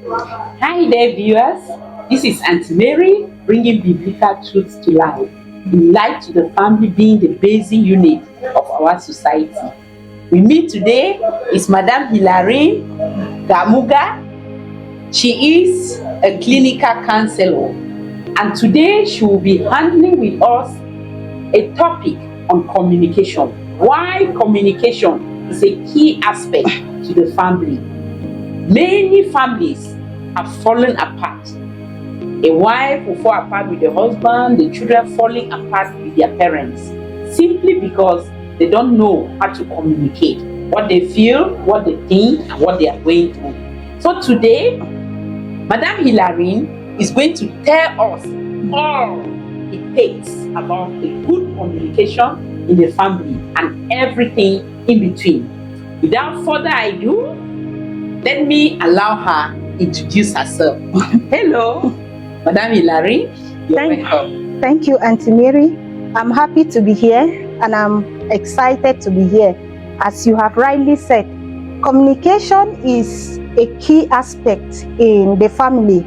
Hi there, viewers. This is Aunty Mary bringing biblical truths to life. In light to the family being the basic unit of our society. We meet today is Madam Hilary Gamuga. She is a clinical counselor, and today she will be handling with us a topic on communication. Why communication is a key aspect to the family. Many families have fallen apart. A wife will fall apart with the husband, the children falling apart with their parents, simply because they don't know how to communicate what they feel, what they think, and what they are going through. So today, Madam Hilary is going to tell us all it takes about a good communication in the family and everything in between. Without further ado, let me allow her introduce herself. Hello, Madam Hilary. Thank you, Aunty Mary. I'm happy to be here and I'm excited to be here. As you have rightly said, communication is a key aspect in the family.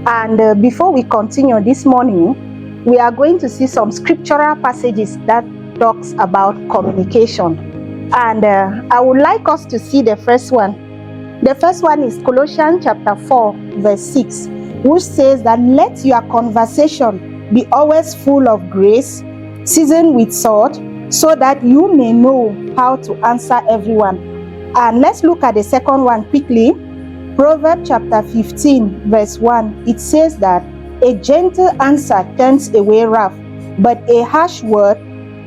And before we continue this morning, we are going to see some scriptural passages that talks about communication. And I would like us to see the first one. The first one is Colossians chapter 4, verse 6, which says that let your conversation be always full of grace, seasoned with salt, so that you may know how to answer everyone. And let's look at the second one quickly. Proverbs chapter 15, verse 1, it says that a gentle answer turns away wrath, but a harsh word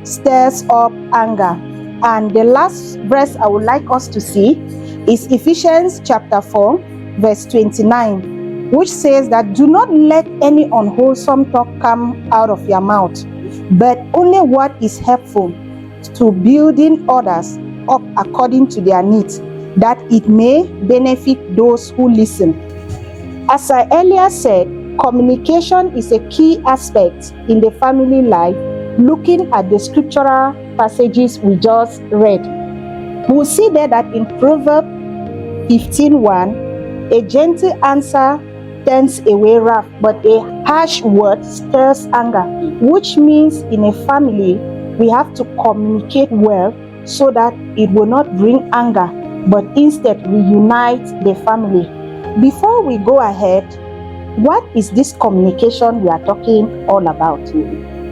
stirs up anger. And the last verse I would like us to see is Ephesians chapter 4, verse 29, which says that do not let any unwholesome talk come out of your mouth, but only what is helpful to building others up according to their needs, that it may benefit those who listen. As I earlier said, communication is a key aspect in the family life. Looking at the scriptural passages we just read, we'll see there that in Proverbs 15:1, a gentle answer turns away wrath, but a harsh word stirs anger, which means in a family we have to communicate well so that it will not bring anger, but instead reunite the family. Before we go ahead, what is this communication we are talking all about?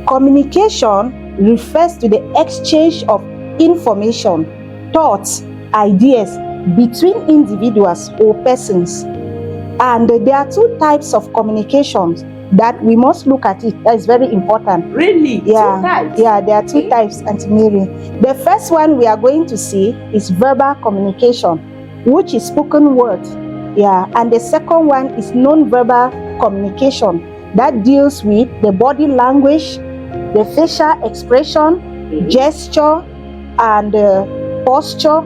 Communication refers to the exchange of information, thoughts, ideas between individuals or persons. And there are two types of communications that we must look at it. That is very important. Really? Yeah, Two types? Yeah, there are two types, Aunty Mary. The first one we are going to see is verbal communication, which is spoken word. Yeah, and the second one is non-verbal communication that deals with the body language, the facial expression, gesture, and posture,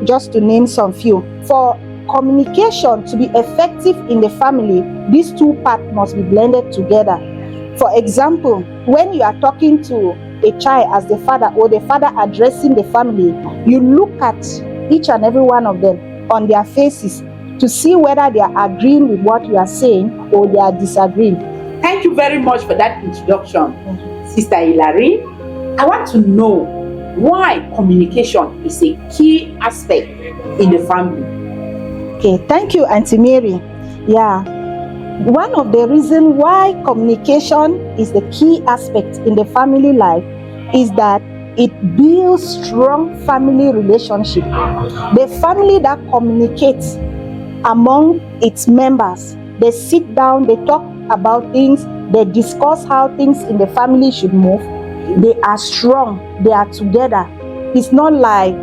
just to name some few. For communication to be effective in the family, these two parts must be blended together. For example, when you are talking to a child as the father, or the father addressing the family, you look at each and every one of them on their faces to see whether they are agreeing with what you are saying or they are disagreeing. Thank you very much for that introduction, Sister Hilary. I want to know why communication is a key aspect in the family. Okay, thank you, Aunty Mary. Yeah, one of the reasons why communication is the key aspect in the family life is that it builds strong family relationship. The family that communicates among its members, they sit down, they talk about things, they discuss how things in the family should move. They are strong, they are together. It's not like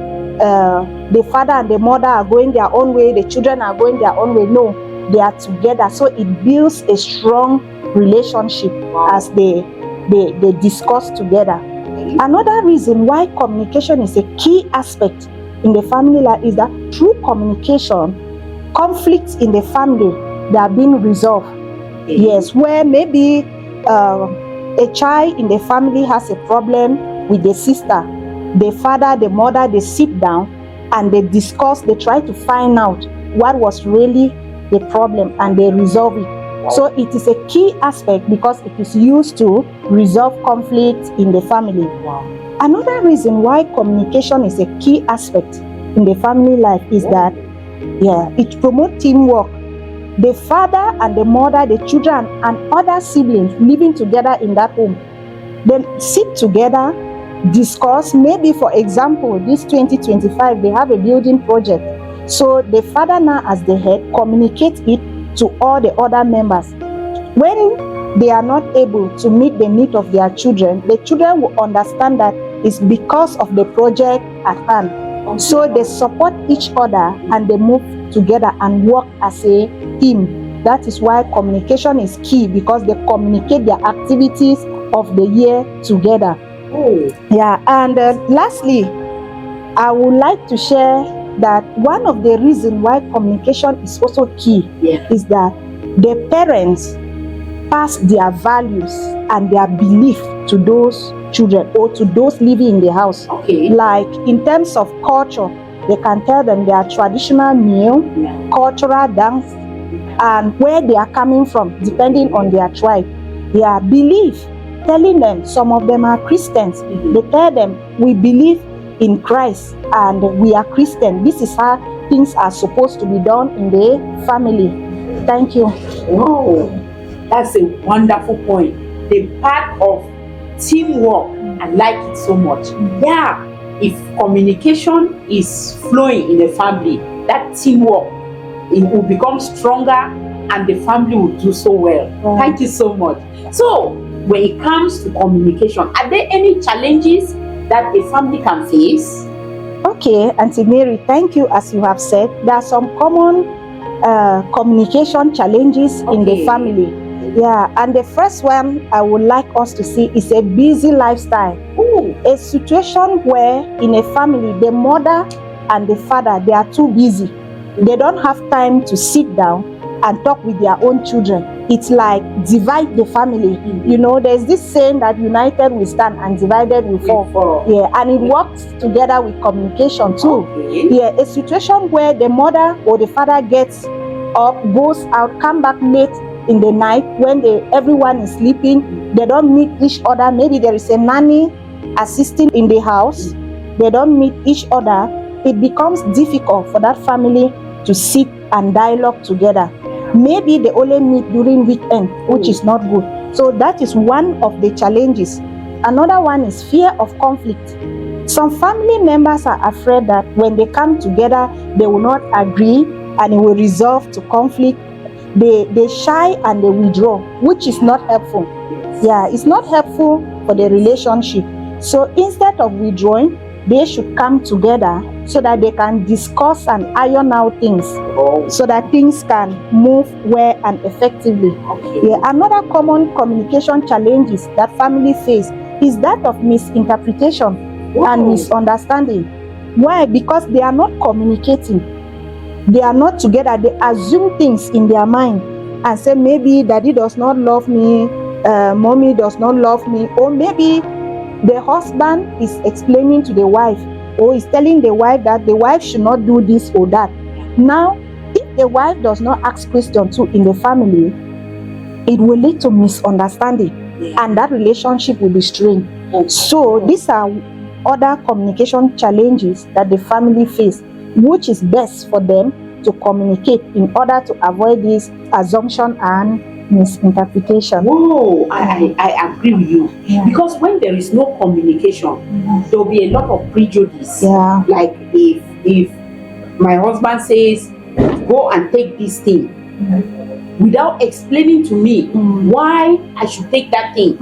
the father and the mother are going their own way, the children are going their own way. No, they are together. So it builds a strong relationship as they discuss together. Another reason why communication is a key aspect in the family life is that through communication, conflicts in the family, they are being resolved. Yes, where maybe a child in the family has a problem with the sister, the father, the mother, they sit down and they discuss, they try to find out what was really the problem and they resolve it. So it is a key aspect because it is used to resolve conflict in the family. Another reason why communication is a key aspect in the family life is that it promotes teamwork. The father and the mother, the children and other siblings living together in that home, then sit together, discuss. Maybe for example, this 2025 they have a building project. So the father now as the head communicates it to all the other members. When they are not able to meet the need of their children, the children will understand that it's because of the project at hand. So they support each other and they move together and work as a team. That is why communication is key, because they communicate their activities of the year together. And lastly, I would like to share that one of the reasons why communication is also key is that the parents pass their values and their belief to those children or to those living in the house. Like in terms of culture, they can tell them their traditional meal, cultural dance, and where they are coming from, depending on their tribe. Their belief, telling them, some of them are Christians. They tell them, we believe in Christ and we are Christian. This is how things are supposed to be done in the family. Thank you. Wow, that's a wonderful point. The part of teamwork, I like it so much. Yeah, if communication is flowing in the family, that teamwork, it will become stronger and the family will do so well. Thank you so much. So when it comes to communication, are there any challenges that a family can face? Okay, Aunty Mary, thank you. As you have said, there are some common communication challenges in the family. And the first one I would like us to see is a busy lifestyle. A situation where in a family, the mother and the father, they are too busy. They don't have time to sit down and talk with their own children. It's like divide the family. You know, there's this saying that united we stand and divided we fall. And it works together with communication too. A situation where the mother or the father gets up, goes out, come back late in the night when everyone is sleeping. They don't meet each other. Maybe there is a nanny assisting in the house. They don't meet each other. It becomes difficult for that family to sit and dialogue together. Maybe they only meet during weekend, which is not good. So that is one of the challenges. Another one is fear of conflict. Some family members are afraid that when they come together, they will not agree and it will resolve to conflict. They shy and they withdraw, which is not helpful. It's not helpful for the relationship. So instead of withdrawing, they should come together so that they can discuss and iron out things, so that things can move well and effectively. Another common communication challenges that family face is that of misinterpretation and misunderstanding. Why? Because they are not communicating. They are not together. They assume things in their mind and say, maybe daddy does not love me, mommy does not love me, or maybe the husband is explaining to the wife or is telling the wife that the wife should not do this or that. Now, if the wife does not ask questions too in the family, it will lead to misunderstanding and that relationship will be strained. So these are other communication challenges that the family face, which is best for them to communicate in order to avoid this assumption and misinterpretation. I agree with you. Because when there is no communication, there will be a lot of prejudice. Like if my husband says, go and take this thing, without explaining to me why I should take that thing,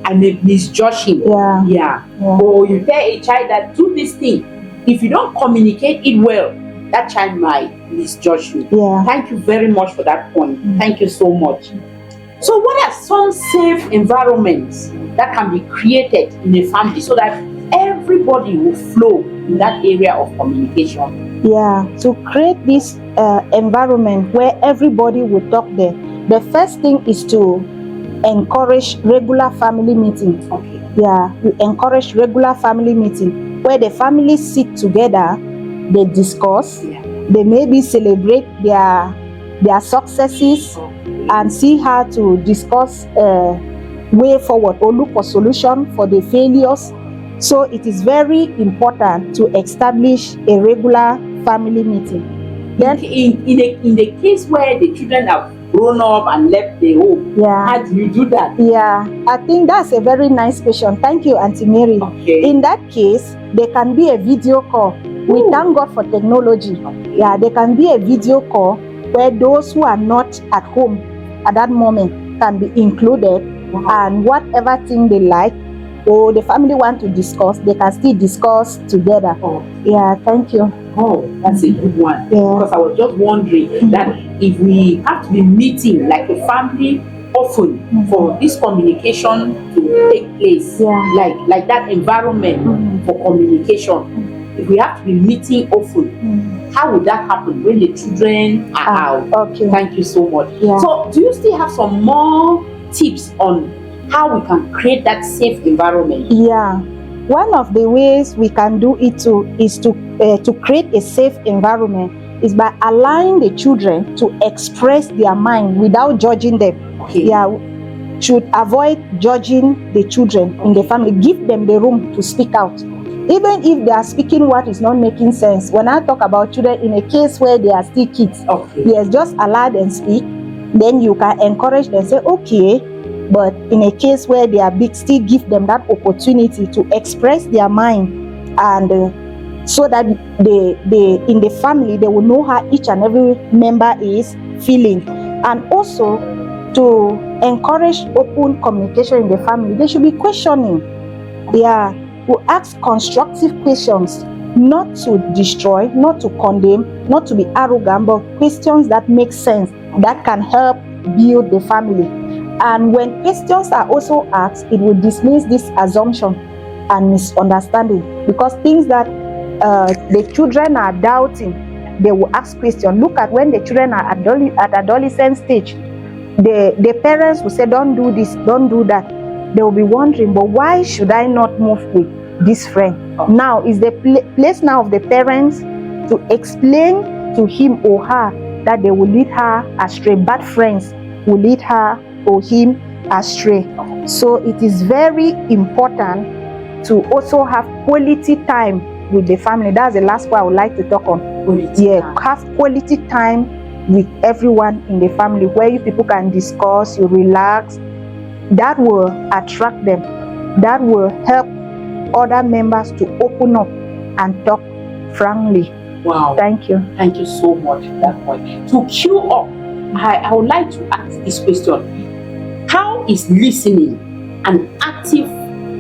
I may misjudge him. Or you tell a child that do this thing, if you don't communicate it well, that child might misjudge you. Thank you very much for that point. Thank you so much. So what are some safe environments that can be created in a family so that everybody will flow in that area of communication? To create this environment where everybody will talk there, the first thing is to encourage regular family meetings. We encourage regular family meetings where the families sit together, they discuss, they maybe celebrate their their successes and see how to discuss way forward or look for solution for the failures. So it is very important to establish a regular family meeting. Then in the case where the children have grown up and left the home, how do you do that? Yeah, I think that's a very nice question. Thank you, Aunty Mary. Okay. In that case, there can be a video call. We thank God for technology. Yeah, there can be a video call where those who are not at home at that moment can be included, and whatever thing they like or the family want to discuss, they can still discuss together. Yeah, thank you. Oh, that's a good one. Yeah. Because I was just wondering that if we have to be meeting like a family often for this communication to take place, like that environment for communication, if we have to be meeting often, how would that happen when the children are out? Okay. Thank you so much. Yeah. So do you still have some more tips on how we can create that safe environment? Yeah. One of the ways we can do it to create a safe environment is by allowing the children to express their mind without judging them. Okay. Yeah, should avoid judging the children in the family. Give them the room to speak out. Even if they are speaking what is not making sense. When I talk about children in a case where they are still kids, yes, just allow them speak. Then you can encourage them, say, okay. But in a case where they are big, still give them that opportunity to express their mind, and so that they in the family they will know how each and every member is feeling. And also to encourage open communication in the family, they should be questioning. Yeah, to ask constructive questions, not to destroy, not to condemn, not to be arrogant, but questions that make sense, that can help build the family. And when questions are also asked, it will dismiss this assumption and misunderstanding, because things that the children are doubting, they will ask questions. Look at when the children are at adolescent stage, the parents will say, don't do this, don't do that. They will be wondering, but why should I not move with this friend? Now is the place now of the parents to explain to him or her that they will lead her astray. Bad friends will lead her or him astray. So it is very important to also have quality time with the family. That's the last part I would like to talk on. Have quality time with everyone in the family, where you people can discuss, you relax. That will attract them. That will help other members to open up and talk frankly. Wow. Thank you. Thank you so much for that point. To queue up, I would like to ask this question. How is listening an active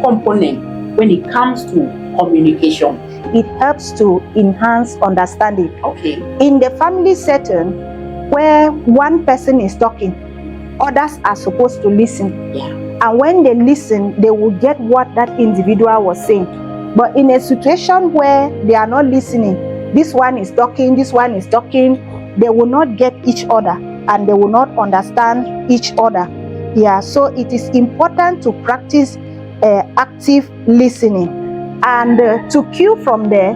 component when it comes to communication? It helps to enhance understanding. Okay. In the family setting, where one person is talking, others are supposed to listen. Yeah. And when they listen, they will get what that individual was saying. But in a situation where they are not listening, this one is talking, this one is talking, they will not get each other and they will not understand each other. Yeah, so it is important to practice active listening. And to cue from there,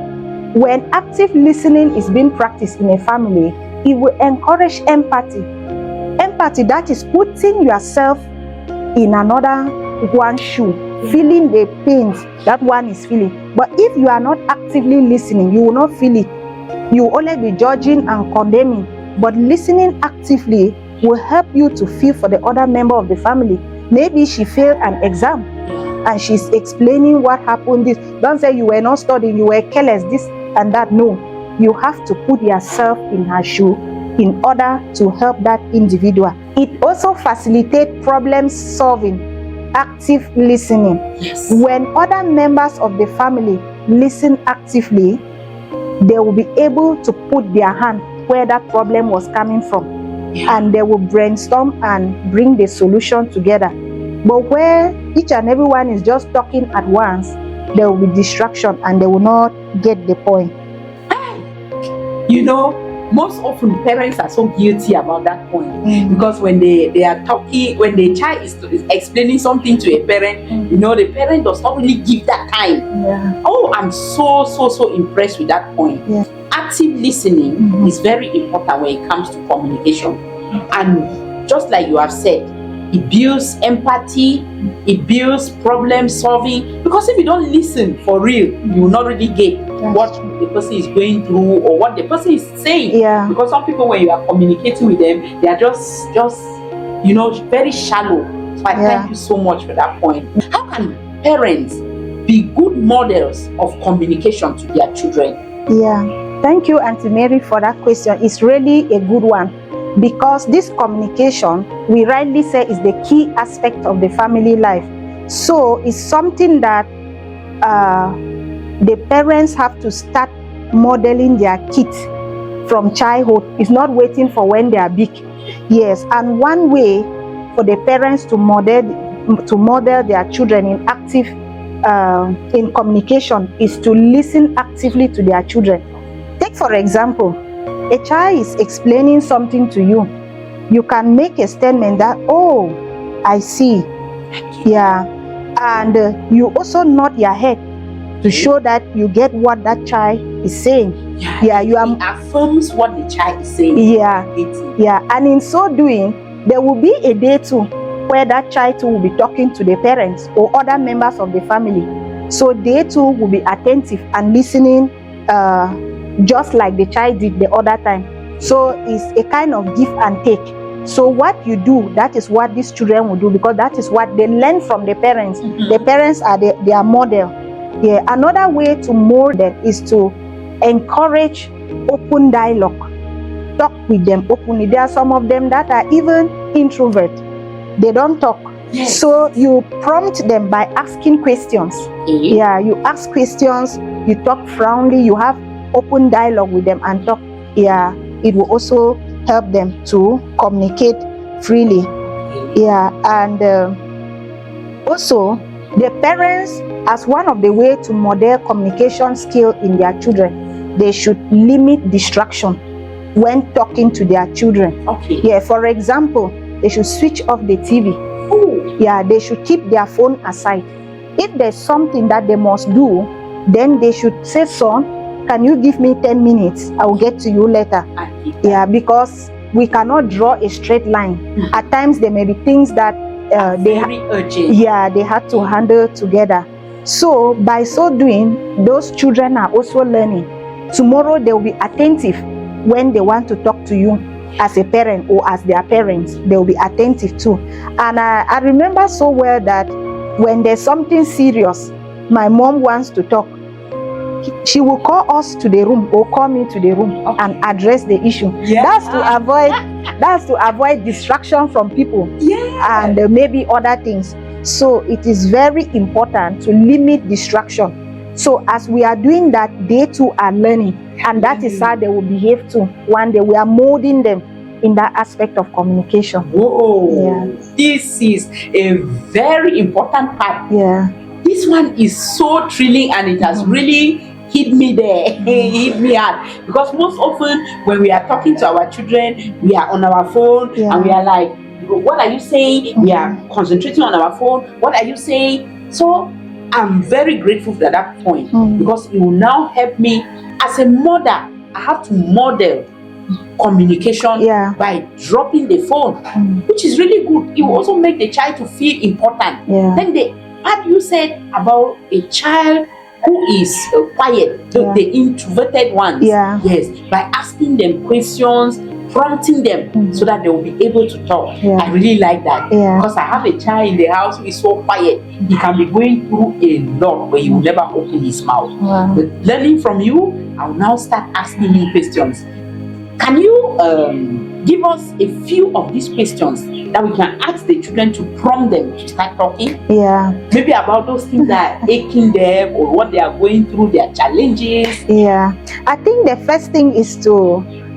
when active listening is being practiced in a family, it will encourage empathy. Empathy, that is putting yourself in another one's shoe, feeling the pains that one is feeling. But if you are not actively listening, you will not feel it. You will only be judging and condemning. But listening actively will help you to feel for the other member of the family. Maybe she failed an exam and she's explaining what happened. This, don't say you were not studying, you were careless, this and that. No, you have to put yourself in her shoe in order to help that individual. It also facilitates problem solving, active listening. Yes. When other members of the family listen actively, they will be able to put their hand where that problem was coming from. Yeah. And they will brainstorm and bring the solution together. But where each and everyone is just talking at once, there will be distraction and they will not get the point. You know, most often parents are so guilty about that point, because when they are talking, when the child is explaining something to a parent, you know, the parent does not really give that time. Yeah. Oh, I'm so impressed with that point. Yeah. active listening is very important when it comes to communication. And just like you have said, it builds empathy, it builds problem solving, because if you don't listen for real, you will not really get what the person is going through or what the person is saying. Because some people, when you are communicating with them, they are just very shallow. So I thank you so much for that point. How can parents be good models of communication to their children? Thank you, Aunty Mary, for that question. It's really a good one, because this communication, we rightly say, is the key aspect of the family life. So it's something that the parents have to start modeling their kids from childhood. It's not waiting for when they are big. Yes, and one way for the parents to model their children in active in communication is to listen actively to their children. Take for example, a child is explaining something to you. You can make a statement that, "Oh, I see." And you also nod your head to show that you get what that child is saying. You affirms what the child is saying. And in so doing, there will be a day too where that child too will be talking to the parents or other members of the family. So they too will be attentive and listening, just like the child did the other time. So it's a kind of give and take. So what you do, that is what these children will do, because that is what they learn from the parents. The parents are their model. Another way to mold them is to encourage open dialogue. Talk with them openly. There are some of them that are even introvert. They don't talk. So you prompt them by asking questions. You ask questions, you talk frankly, you have open dialogue with them and talk. It will also help them to communicate freely. And also the parents, as one of the way to model communication skill in their children, they should limit distraction when talking to their children. For example, they should switch off the TV. They should keep their phone aside. If there's something that they must do, then they should say, "Son, can you give me 10 minutes? I will get to you later." Because we cannot draw a straight line. At times there may be things that very urgent. They had to handle together. So by so doing, those children are also learning. Tomorrow they will be attentive when they want to talk to you as a parent or as their parents. They will be attentive too. And I remember so well that when there's something serious, my mom wants to talk, she will call us to the room or call me to the room and address the issue. That's to avoid distraction from people and maybe other things. So it is very important to limit distraction. So as we are doing that, they too are learning, and that is how they will behave too. One day we are molding them in that aspect of communication. This is a very important part. This one is so thrilling, and it has really hit me there, hit me hard, because most often when we are talking to our children, we are on our phone and we are like, "What are you saying?" We are concentrating on our phone. "What are you saying?" So I'm very grateful for that point, because it will now help me as a mother. I have to model communication by dropping the phone, which is really good. It will also make the child to feel important. Then the part you said about a child who is quiet, the introverted ones, by asking them questions, prompting them so that they will be able to talk. I really like that, because I have a child in the house who is so quiet. He can be going through a lot where he will never open his mouth. But learning from you, I will now start asking him questions. Can you give us a few of these questions that we can ask the children to prompt them to start talking? Maybe about those things that are aching them, or what they are going through, their challenges. I think the first thing is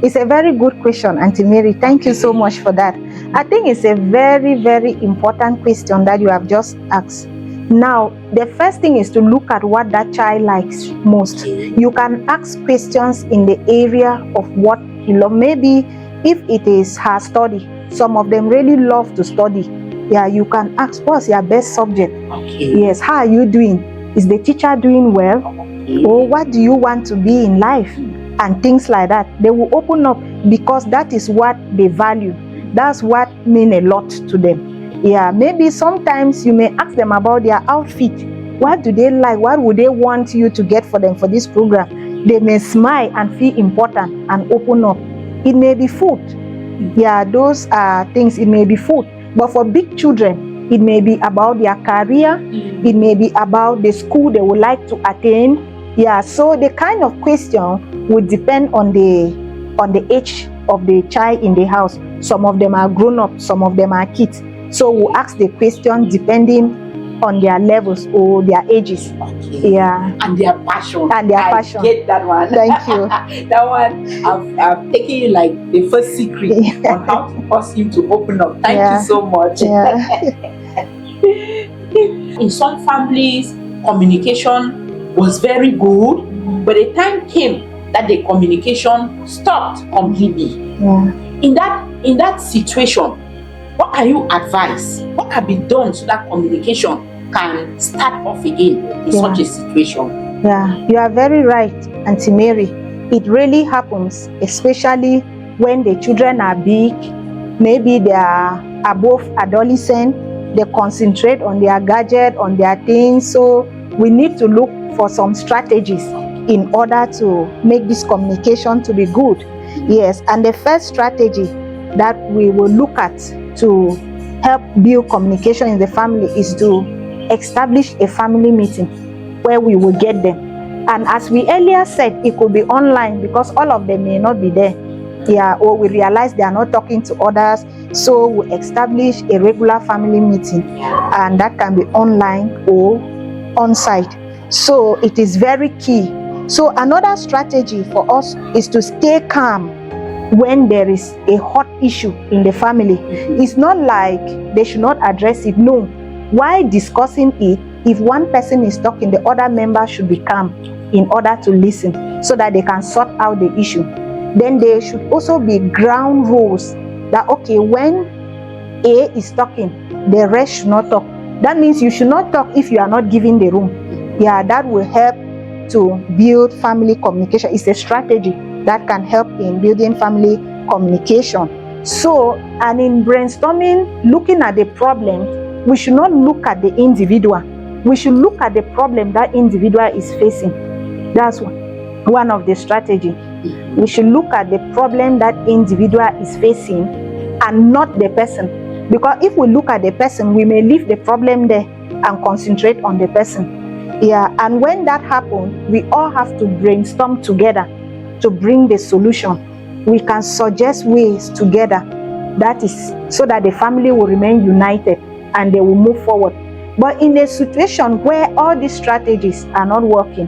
it's a very good question, Aunty Mary. Thank you so much for that. I think it's a very, very important question that you have just asked. Now, the first thing is to look at what that child likes most. You can ask questions in the area of what he loves. Maybe if it is her study, some of them really love to study. You can ask, "What's your best subject?" How are you doing? Is the teacher doing well? Or what do you want to be in life? and things like that. They will open up because that is what they value. That's what means a lot to them. Yeah, maybe sometimes you may ask them about their outfit. What do they like? What would they want you to get for them for this program? They may smile and feel important and open up. It may be food. Yeah, those are things. It may be food. But for big children, it may be about their career. It may be about the school they would like to attend. Yeah, so the kind of question would depend on the age of the child in the house. Some of them are grown up, some of them are kids. So we'll ask the question depending on their levels or their ages. Okay. Yeah. And their passion. And their passion. I get that one. Thank you. That one, I've taken you like the first secret on how to cause him to open up. Thank you so much. Yeah. In some families, communication was very good, but a time came that the communication stopped completely. Yeah. In that situation, what can you advise? What can be done so that communication can start off again in such a situation? Yeah, you are very right, Auntie Mary. It really happens, especially when the children are big. Maybe they are above adolescent. They concentrate on their gadget, on their things. So we need to look for some strategies in order to make this communication to be good. Yes, and the first strategy that we will look at to help build communication in the family is to establish a family meeting where we will get them. And as we earlier said, it could be online because all of them may not be there. Yeah, or we realize they are not talking to others, so we establish a regular family meeting, and that can be online or on site. So it is very key. So another strategy for us is to stay calm when there is a hot issue in the family. It's not like they should not address it. No. While discussing it, if one person is talking, the other member should be calm in order to listen so that they can sort out the issue. Then there should also be ground rules that, okay, when A is talking, the rest should not talk. That means you should not talk if you are not giving the room. Yeah, that will help to build family communication. It's a strategy that can help in building family communication. So, and in brainstorming, looking at the problem, we should not look at the individual. We should look at the problem that individual is facing. That's one of the strategies. We should look at the problem that individual is facing and not the person. Because if we look at the person, we may leave the problem there and concentrate on the person. Yeah, and when that happens, we all have to brainstorm together to bring the solution. We can suggest ways together. That is so that the family will remain united and they will move forward. But in a situation where all these strategies are not working,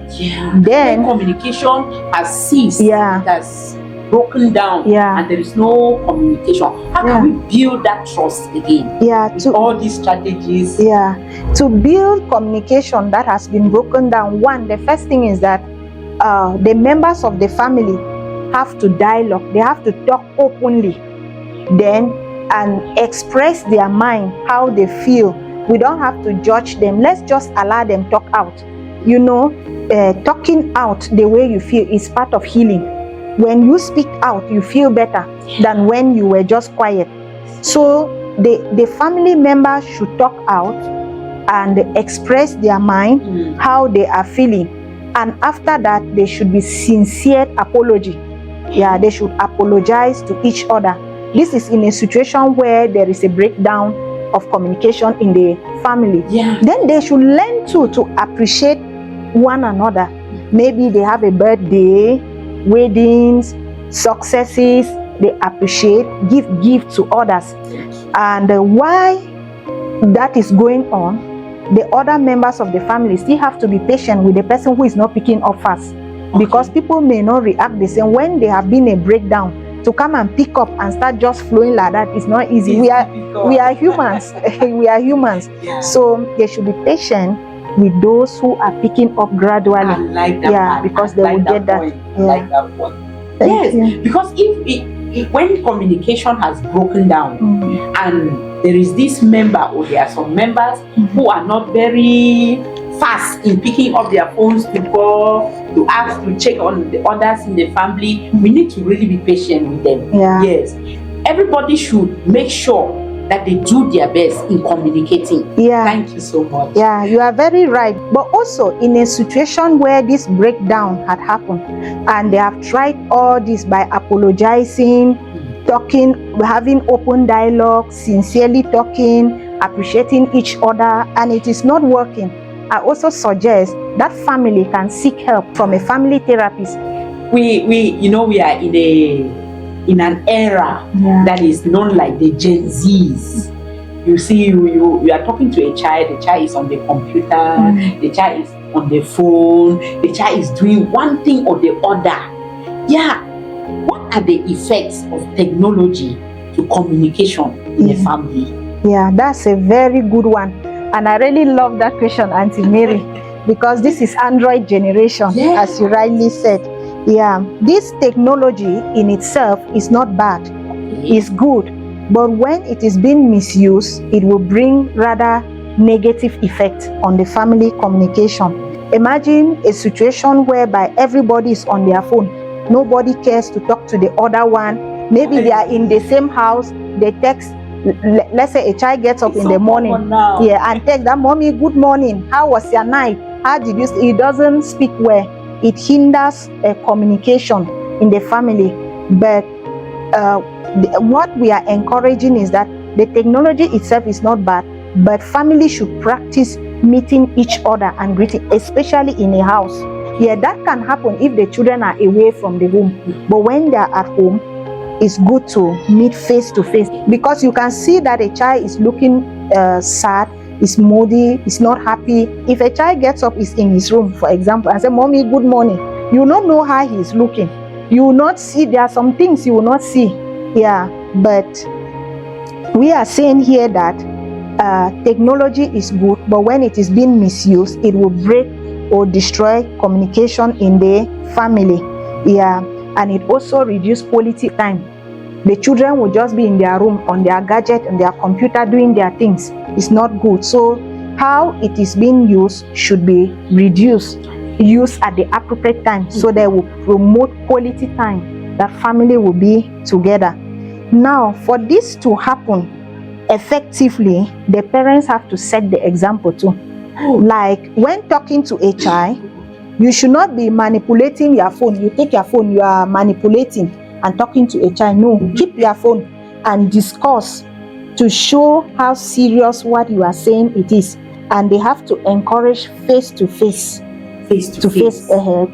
then when communication has ceased, that's broken down, and there is no communication, how can we build that trust again? With all these strategies. To build communication that has been broken down, the first thing is that the members of the family have to dialogue. They have to talk openly, then and express their mind, how they feel. We don't have to judge them. Let's just allow them talk out. You know, talking out the way you feel is part of healing. When you speak out, you feel better than when you were just quiet. So the family members should talk out and express their mind, how they are feeling. And after that, there should be sincere apology. Yeah, they should apologize to each other. This is in a situation where there is a breakdown of communication in the family. Then they should learn to appreciate one another. Maybe they have a birthday, weddings, successes, they appreciate, give gifts to others. And while that is going on, the other members of the family still have to be patient with the person who is not picking up fast. Because people may not react the same when there have been a breakdown. To come and pick up and start just flowing like that is not easy. We are humans. We are humans. So they should be patient with those who are picking up gradually. I like that because they will get that. Like that point. Yes, because if when communication has broken down and there is this member or there are some members who are not very fast in picking up their phones to call, to ask, to check on the others in the family. We need to really be patient with them. Yeah. Yes. Everybody should make sure that they do their best in communicating. Yeah. Thank you so much. Yeah, you are very right. But also in a situation where this breakdown had happened and they have tried all this by apologizing, talking, having open dialogue, sincerely talking, appreciating each other, and it is not working, I also suggest that family can seek help from a family therapist. We are in an era that is known like the Gen Zs. You see, you are talking to a child, the child is on the computer, the child is on the phone, the child is doing one thing or the other. Yeah. What are the effects of technology to communication in the family? Yeah, that's a very good one. And I really love that question, Auntie Mary, because this is Android generation, as you rightly said. Yeah, this technology in itself is not bad. It's good. But when it is being misused, it will bring rather negative effect on the family communication. Imagine a situation whereby everybody is on their phone. Nobody cares to talk to the other one. Maybe they are in the same house. They text. Let's say a child gets up in the morning, and text that, "Mommy, good morning. How was your night? How did you?" It doesn't speak well. It hinders communication in the family. But what we are encouraging is that the technology itself is not bad, but family should practice meeting each other and greeting, especially in a house. Yeah, that can happen if the children are away from the home. But when they are at home, it's good to meet face to face, because you can see that a child is looking sad, is moody, is not happy. If a child gets up, is in his room, for example, and say, "Mommy, good morning," you will not know how he is looking. You will not see. There are some things you will not see. Yeah, but we are saying here that technology is good, but when it is being misused, it will break or destroy communication in the family. Yeah, and it also reduce quality time. The children will just be in their room on their gadget and their computer doing their things. It's not good. So how it is being used should be reduced, used at the appropriate time, so they will promote quality time that family will be together. Now, for this to happen effectively, the parents have to set the example too. Like when talking to a child, you should not be manipulating your phone. You take your phone, you are manipulating and talking to a child. No, keep your phone and discuss to show how serious what you are saying it is. And they have to encourage face-to-face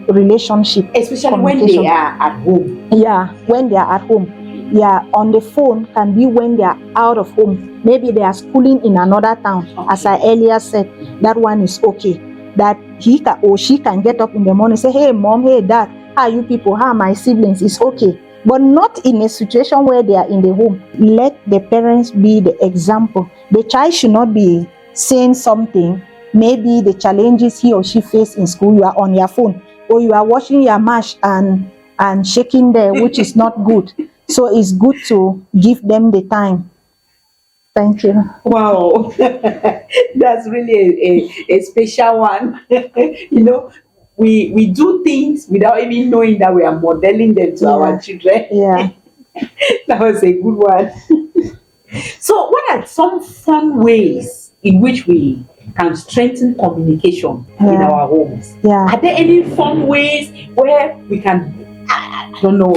relationship, especially when they are at home. Yeah, when they are at home. Yeah, on the phone can be when they are out of home. Maybe they are schooling in another town. As I earlier said, that one is okay. That he can, or she can get up in the morning and say, "Hey mom, hey dad, how are you people? How are my siblings?" It's okay. But not in a situation where they are in the home. Let the parents be the example. The child should not be saying something. Maybe the challenges he or she face in school, you are on your phone, or you are watching your match and shaking there, which is not good. So it's good to give them the time. Thank you. Wow, that's really a special one. We do things without even knowing that we are modeling them to our children. Yeah. That was a good one. So what are some fun ways in which we can strengthen communication in our homes? Yeah. Are there any fun ways where we can, I don't know,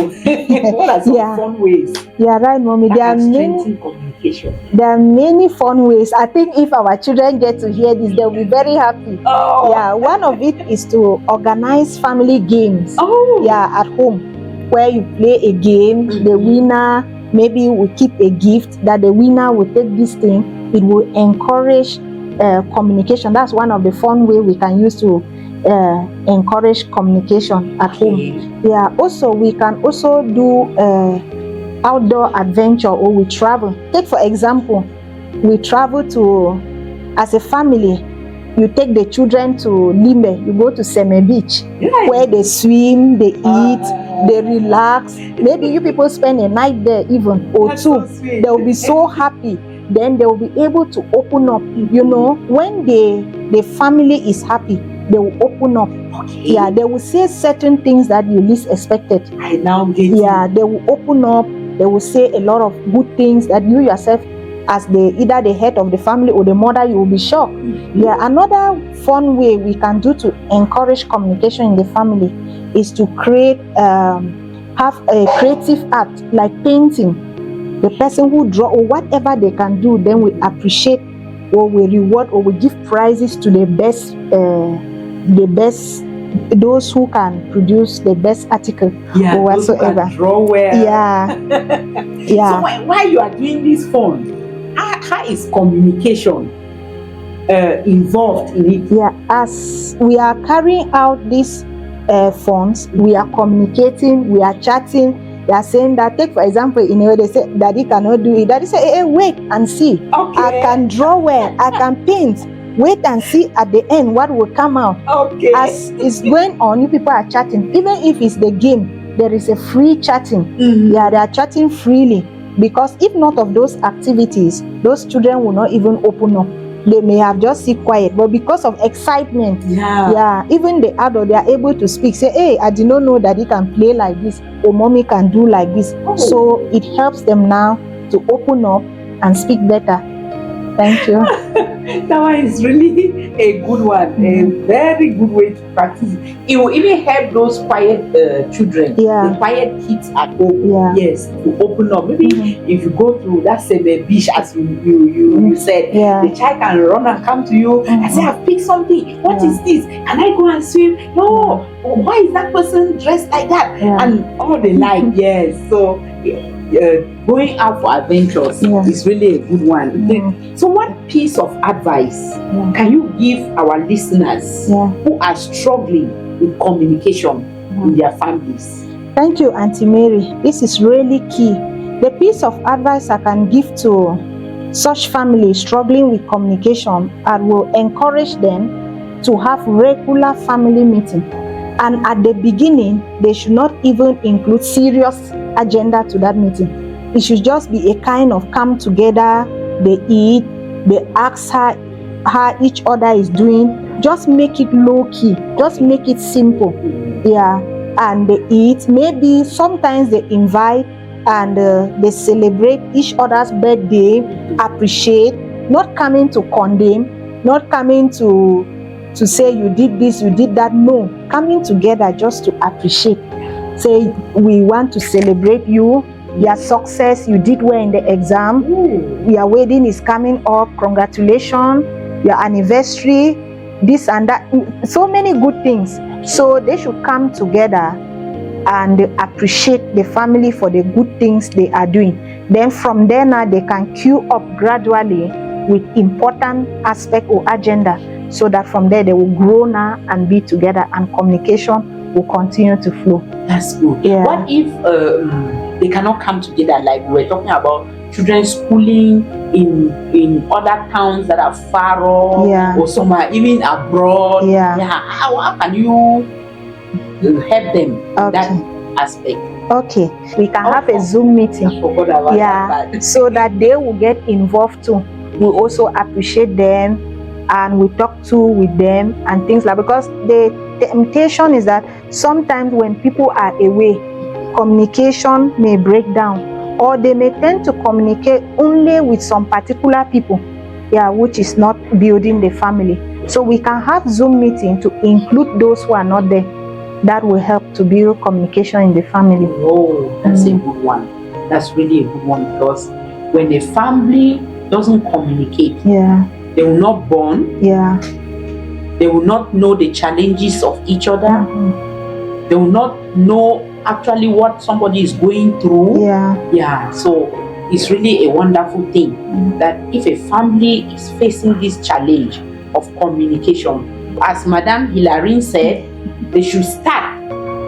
what are some fun ways? Yeah, right, Mommy. There are many communication. There are many fun ways. I think if our children get to hear this, they'll be very happy. Oh. Yeah, one of it is to organize family games. Oh. Yeah, at home, where you play a game, the winner, maybe we keep a gift that the winner will take this thing. It will encourage communication. That's one of the fun ways we can use to encourage communication at home. Yeah, also we can also do outdoor adventure, or we travel. Take for example, we travel to, as a family, you take the children to Limbe, you go to Seme Beach, where they swim, they eat, they relax. Maybe you people spend a night there even, or two. They'll be so happy. then they will be able to open up. You know, when the family is happy, they will open up. Okay. Yeah, they will say certain things that you least expected. I now get Yeah, they will open up. They will say a lot of good things that you yourself, as either the head of the family or the mother, you will be shocked. Yeah, another fun way we can do to encourage communication in the family is to have a creative art like painting. The person who draw or whatever they can do, then we appreciate or we reward or we give prizes to the best, those who can produce the best article or whatsoever. Draw well. Yeah. Yeah. So while you are doing this fun, how is communication involved in it? Yeah, as we are carrying out these funds, we are communicating, we are chatting. They are saying that, take for example, in a way they say, Daddy cannot do it. Daddy say, hey, wait and see. Okay. I can draw well, I can paint. Wait and see at the end what will come out. Okay. As it's going on, you people are chatting. Even if it's the game, there is a free chatting. Yeah, they are chatting freely. Because if not of those activities, those children will not even open up. They may have just sit quiet, but because of excitement, even the adult, they are able to speak. Say, hey, I did not know that he can play like this, or mommy can do like this. So it helps them now to open up and speak better. Thank you. That one is really a good one, a very good way to practice. It will even help those quiet children, the quiet kids at home, yes, to open up. Maybe if you go to that same beach, as you said, the child can run and come to you and say, I've picked something. What is this? Can I go and swim? No. Why is that person dressed like that? And all the like, yes. So going out for adventures is really a good one. So what piece of advice can you give our listeners who are struggling with communication in their families? Thank you, Aunty Mary. This is really key. The piece of advice I can give to such families struggling with communication, I will encourage them to have regular family meetings. And at the beginning, they should not even include serious agenda to that meeting. It should just be a kind of come together, they eat, they ask how each other is doing. Just make it low key, just make it simple. Yeah, and they eat. Maybe sometimes they invite and they celebrate each other's birthday, appreciate, not coming to condemn, not coming to say you did this, you did that. No, coming together just to appreciate. Say, we want to celebrate you, your success, you did well in the exam, your wedding is coming up, congratulations, your anniversary, this and that, so many good things. So they should come together and appreciate the family for the good things they are doing. Then from there now, they can queue up gradually with important aspect or agenda, so that from there they will grow now and be together, and communication will continue to flow. That's good. Yeah. What if they cannot come together, like we were talking about children schooling in other towns that are far off, or some are even abroad? How can you help them in that aspect? Okay, we can have a Zoom meeting. I forgot about that. So that they will get involved too. We also appreciate them and we talk with them and things like, because the temptation is that sometimes when people are away, communication may break down, or they may tend to communicate only with some particular people, which is not building the family. So we can have Zoom meeting to include those who are not there. That will help to build communication in the family. Oh, that's a good one. That's really a good one, because when the family doesn't communicate, they will not bond. They will not know the challenges of each other. They will not know actually what somebody is going through. So it's really a wonderful thing that if a family is facing this challenge of communication, as Madame Hilary said, they should start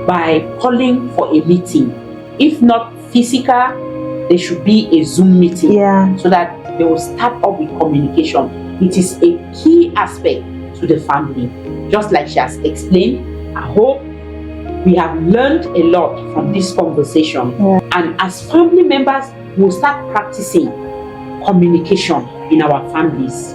by calling for a meeting. If not physical, there should be a Zoom meeting, so that they will start up with communication. It is a key aspect to the family. Just like she has explained, I hope we have learned a lot from this conversation. And as family members, we'll start practicing communication in our families.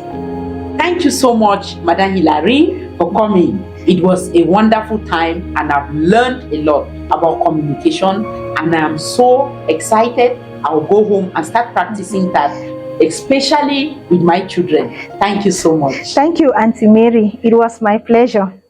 Thank you so much, Madam Hilary, for coming. It was a wonderful time and I've learned a lot about communication, and I am so excited. I'll go home and start practicing that, especially with my children. Thank you so much. Thank you, Auntie Mary. It was my pleasure.